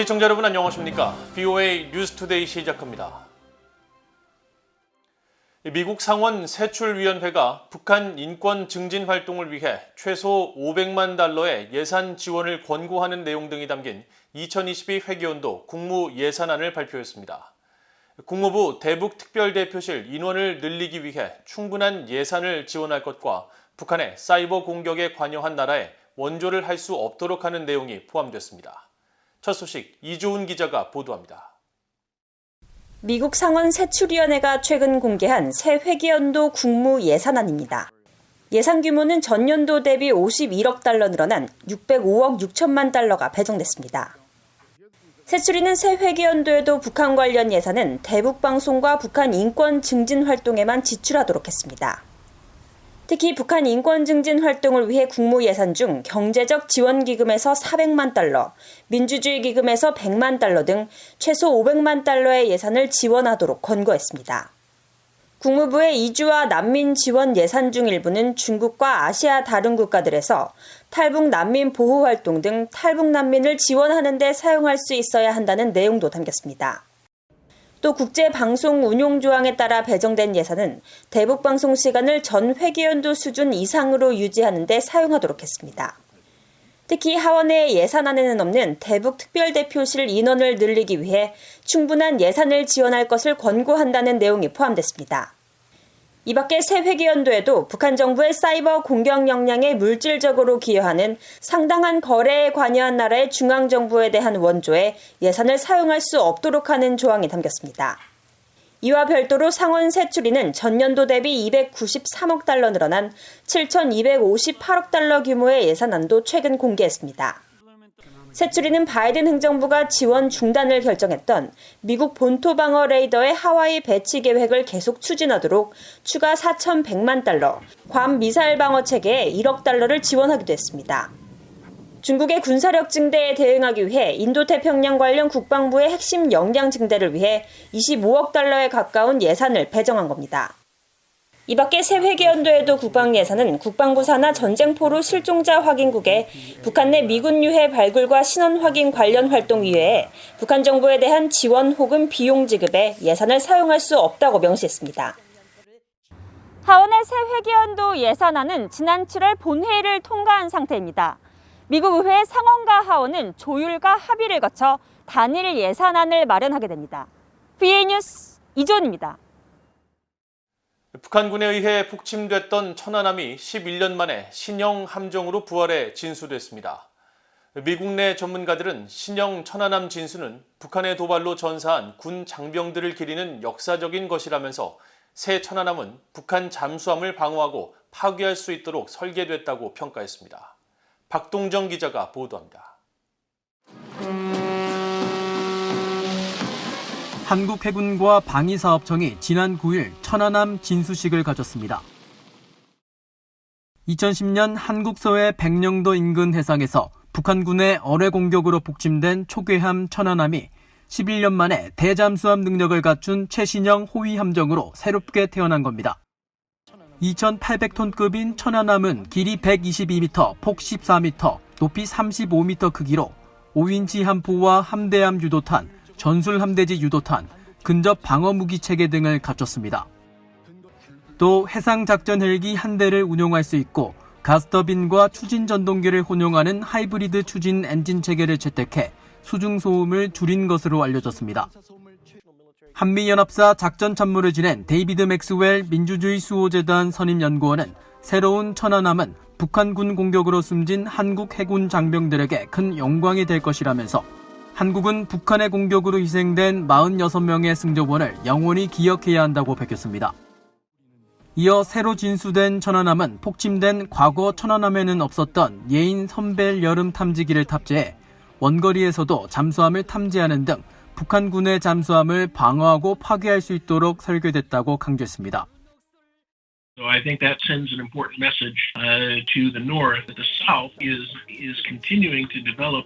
시청자 여러분 안녕하십니까? BOA 뉴스투데이 시작합니다. 미국 상원 세출위원회가 북한 인권 증진 활동을 위해 최소 500만 달러의 예산 지원을 권고하는 내용 등이 담긴 2022 회계연도 국무 예산안을 발표했습니다. 국무부 대북특별대표실 인원을 늘리기 위해 충분한 예산을 지원할 것과 북한의 사이버 공격에 관여한 나라에 원조를 할 수 없도록 하는 내용이 포함됐습니다. 첫 소식 이조은 기자가 보도합니다. 미국 상원 세출위원회가 최근 공개한 새 회계연도 국무 예산안입니다. 예산 규모는 전년도 대비 51억 달러 늘어난 605억 6천만 달러가 배정됐습니다. 세출위는 새 회계연도에도 북한 관련 예산은 대북방송과 북한 인권 증진 활동에만 지출하도록 했습니다. 특히 북한 인권 증진 활동을 위해 국무 예산 중 경제적 지원 기금에서 400만 달러, 민주주의 기금에서 100만 달러 등 최소 500만 달러의 예산을 지원하도록 권고했습니다. 국무부의 이주와 난민 지원 예산 중 일부는 중국과 아시아 다른 국가들에서 탈북 난민 보호 활동 등 탈북 난민을 지원하는 데 사용할 수 있어야 한다는 내용도 담겼습니다. 또 국제방송 운용 조항에 따라 배정된 예산은 대북방송 시간을 전 회계연도 수준 이상으로 유지하는 데 사용하도록 했습니다. 특히 하원의 예산안에는 없는 대북특별대표실 인원을 늘리기 위해 충분한 예산을 지원할 것을 권고한다는 내용이 포함됐습니다. 이 밖에 새 회계연도에도 북한 정부의 사이버 공격 역량에 물질적으로 기여하는 상당한 거래에 관여한 나라의 중앙정부에 대한 원조에 예산을 사용할 수 없도록 하는 조항이 담겼습니다. 이와 별도로 상원 세출위는 전년도 대비 293억 달러 늘어난 7,258억 달러 규모의 예산안도 최근 공개했습니다. 세출위는 바이든 행정부가 지원 중단을 결정했던 미국 본토 방어 레이더의 하와이 배치 계획을 계속 추진하도록 추가 4,100만 달러, 괌 미사일 방어 체계에 1억 달러를 지원하기도 했습니다. 중국의 군사력 증대에 대응하기 위해 인도태평양 관련 국방부의 핵심 역량 증대를 위해 25억 달러에 가까운 예산을 배정한 겁니다. 이 밖에 새 회계연도에도 국방 예산은 국방부 산하 전쟁포로 실종자 확인국에 북한 내 미군 유해 발굴과 신원 확인 관련 활동 이외에 북한 정부에 대한 지원 혹은 비용 지급에 예산을 사용할 수 없다고 명시했습니다. 하원의 새 회계연도 예산안은 지난 7월 본회의를 통과한 상태입니다. 미국 의회 상원과 하원은 조율과 합의를 거쳐 단일 예산안을 마련하게 됩니다. BOA 뉴스 이조은입니다. 북한군에 의해 폭침됐던 천안함이 11년 만에 신형 함정으로 부활해 진수됐습니다. 미국 내 전문가들은 신형 천안함 진수는 북한의 도발로 전사한 군 장병들을 기리는 역사적인 것이라면서 새 천안함은 북한 잠수함을 방어하고 파괴할 수 있도록 설계됐다고 평가했습니다. 박동정 기자가 보도합니다. 한국해군과 방위사업청이 지난 9일 천안함 진수식을 가졌습니다. 2010년 한국서해 백령도 인근 해상에서 북한군의 어뢰 공격으로 폭침된 초계함 천안함이 11년 만에 대잠수함 능력을 갖춘 최신형 호위 함정으로 새롭게 태어난 겁니다. 2,800톤급인 천안함은 길이 122m, 폭 14m, 높이 35m 크기로 5인치 함포와 함대함 유도탄, 전술 함대지 유도탄, 근접 방어 무기 체계 등을 갖췄습니다. 또 해상 작전 헬기 한 대를 운용할 수 있고 가스터빈과 추진 전동기를 혼용하는 하이브리드 추진 엔진 체계를 채택해 수중 소음을 줄인 것으로 알려졌습니다. 한미연합사 작전 참모를 지낸 데이비드 맥스웰 민주주의 수호재단 선임연구원은 새로운 천안함은 북한군 공격으로 숨진 한국 해군 장병들에게 큰 영광이 될 것이라면서 한국은 북한의 공격으로 희생된 46명의 승조원을 영원히 기억해야 한다고 밝혔습니다. 이어 새로 진수된 천안함은 폭침된 과거 천안함에는 없었던 예인 선벨 여름 탐지기를 탑재해 원거리에서도 잠수함을 탐지하는 등 북한군의 잠수함을 방어하고 파괴할 수 있도록 설계됐다고 강조했습니다. So I think that sends an important message to the North that the South is continuing to develop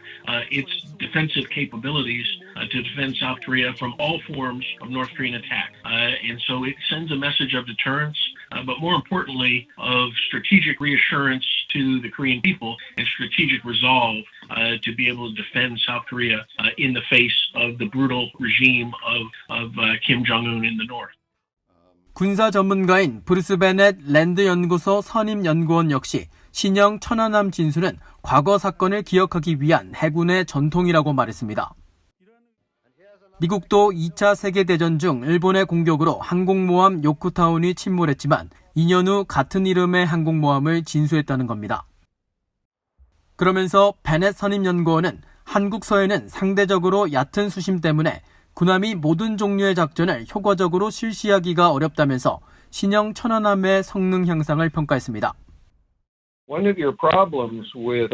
its defensive capabilities to defend South Korea from all forms of North Korean attack. And so it sends a message of deterrence, but more importantly, of strategic reassurance to the Korean people and strategic resolve to be able to defend South Korea in the face of the brutal regime of Kim Jong-un in the north. 군사 전문가인 브루스 베넷 랜드 연구소 선임 연구원 역시 신형 천안함 진수는 과거 사건을 기억하기 위한 해군의 전통이라고 말했습니다. 미국도 2차 세계대전 중 일본의 공격으로 항공모함 요코타운이 침몰했지만 2년 후 같은 이름의 항공모함을 진수했다는 겁니다. 그러면서 베넷 선임연구원은 한국 서해는 상대적으로 얕은 수심 때문에 군함이 모든 종류의 작전을 효과적으로 실시하기가 어렵다면서 신형 천안함의 성능 향상을 평가했습니다. One of your problems with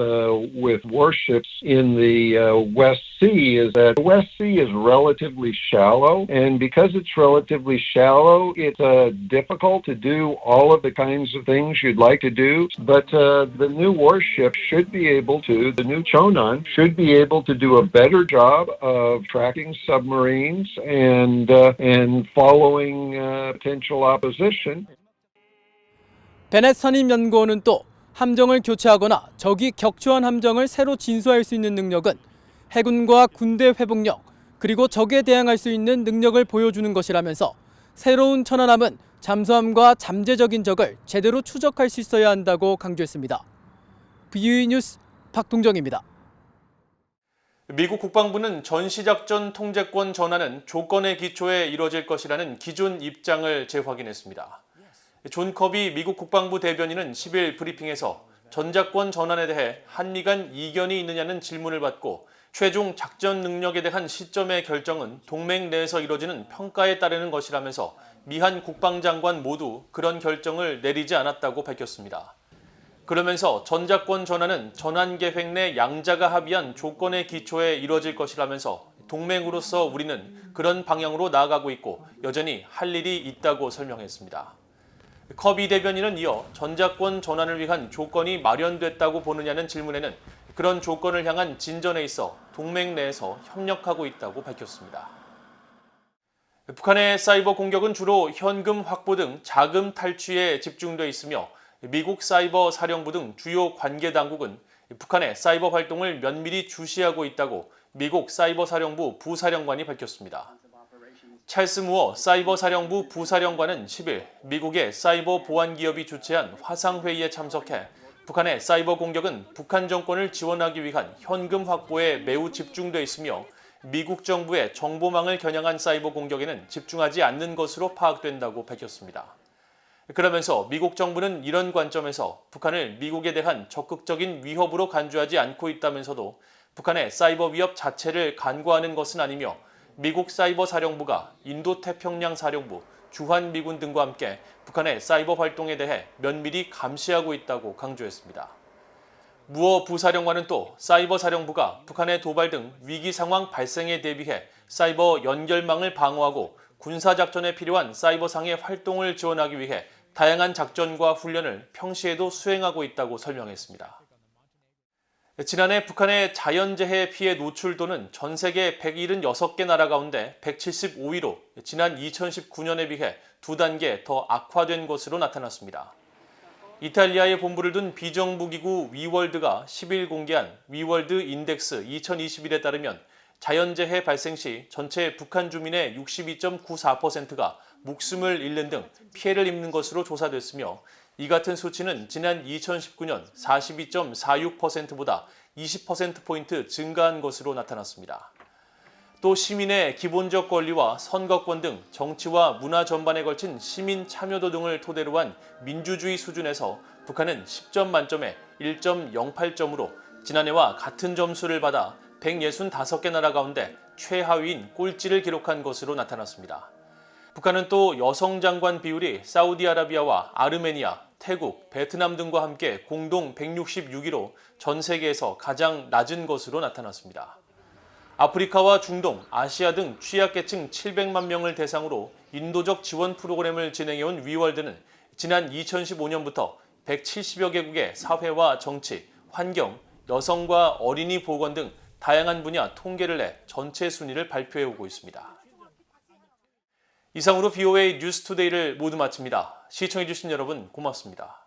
warships in the West Sea is that the West Sea is relatively shallow, and because it's relatively shallow, it's difficult to do all of the kinds of things you'd like to do. But the new warship should be able to, the new Chonan should be able to do a better job of tracking submarines and following potential opposition. 베넷 선임연구원은 또 함정을 교체하거나 적이 격추한 함정을 새로 진수할 수 있는 능력은 해군과 군대 회복력, 그리고 적에 대항할 수 있는 능력을 보여주는 것이라면서 새로운 천안함은 잠수함과 잠재적인 적을 제대로 추적할 수 있어야 한다고 강조했습니다. VOE 뉴스 박동정입니다. 미국 국방부는 전시작전 통제권 전환은 조건의 기초에 이뤄질 것이라는 기존 입장을 재확인했습니다. 존 커비 미국 국방부 대변인은 10일 브리핑에서 전작권 전환에 대해 한미 간 이견이 있느냐는 질문을 받고 최종 작전 능력에 대한 시점의 결정은 동맹 내에서 이뤄지는 평가에 따르는 것이라면서 미한 국방장관 모두 그런 결정을 내리지 않았다고 밝혔습니다. 그러면서 전작권 전환은 전환 계획 내 양자가 합의한 조건의 기초에 이뤄질 것이라면서 동맹으로서 우리는 그런 방향으로 나아가고 있고 여전히 할 일이 있다고 설명했습니다. 커비 대변인은 이어 전작권 전환을 위한 조건이 마련됐다고 보느냐는 질문에는 그런 조건을 향한 진전에 있어 동맹 내에서 협력하고 있다고 밝혔습니다. 북한의 사이버 공격은 주로 현금 확보 등 자금 탈취에 집중돼 있으며 미국 사이버 사령부 등 주요 관계 당국은 북한의 사이버 활동을 면밀히 주시하고 있다고 미국 사이버 사령부 부사령관이 밝혔습니다. 찰스 무어 사이버 사령부 부사령관은 10일 미국의 사이버 보안 기업이 주최한 화상회의에 참석해 북한의 사이버 공격은 북한 정권을 지원하기 위한 현금 확보에 매우 집중돼 있으며 미국 정부의 정보망을 겨냥한 사이버 공격에는 집중하지 않는 것으로 파악된다고 밝혔습니다. 그러면서 미국 정부는 이런 관점에서 북한을 미국에 대한 적극적인 위협으로 간주하지 않고 있다면서도 북한의 사이버 위협 자체를 간과하는 것은 아니며 미국 사이버 사령부가 인도태평양 사령부, 주한미군 등과 함께 북한의 사이버 활동에 대해 면밀히 감시하고 있다고 강조했습니다. 무어 부사령관은 또 사이버 사령부가 북한의 도발 등 위기 상황 발생에 대비해 사이버 연결망을 방어하고 군사작전에 필요한 사이버상의 활동을 지원하기 위해 다양한 작전과 훈련을 평시에도 수행하고 있다고 설명했습니다. 지난해 북한의 자연재해 피해 노출도는 전 세계 176개 나라 가운데 175위로 지난 2019년에 비해 2단계 더 악화된 것으로 나타났습니다. 이탈리아에 본부를 둔 비정부기구 위월드가 10일 공개한 위월드 인덱스 2021에 따르면 자연재해 발생 시 전체 북한 주민의 62.94%가 목숨을 잃는 등 피해를 입는 것으로 조사됐으며 이 같은 수치는 지난 2019년 42.46%보다 20%포인트 증가한 것으로 나타났습니다. 또 시민의 기본적 권리와 선거권 등 정치와 문화 전반에 걸친 시민 참여도 등을 토대로 한 민주주의 수준에서 북한은 10점 만점에 1.08점으로 지난해와 같은 점수를 받아 165개 나라 가운데 최하위인 꼴찌를 기록한 것으로 나타났습니다. 북한은 또 여성 장관 비율이 사우디아라비아와 아르메니아, 태국, 베트남 등과 함께 공동 166위로 전 세계에서 가장 낮은 것으로 나타났습니다. 아프리카와 중동, 아시아 등 취약계층 700만 명을 대상으로 인도적 지원 프로그램을 진행해온 위월드는 지난 2015년부터 170여 개국의 사회와 정치, 환경, 여성과 어린이 보건 등 다양한 분야 통계를 내 전체 순위를 발표해오고 있습니다. 이상으로 VOA 뉴스투데이를 모두 마칩니다. 시청해주신 여러분 고맙습니다.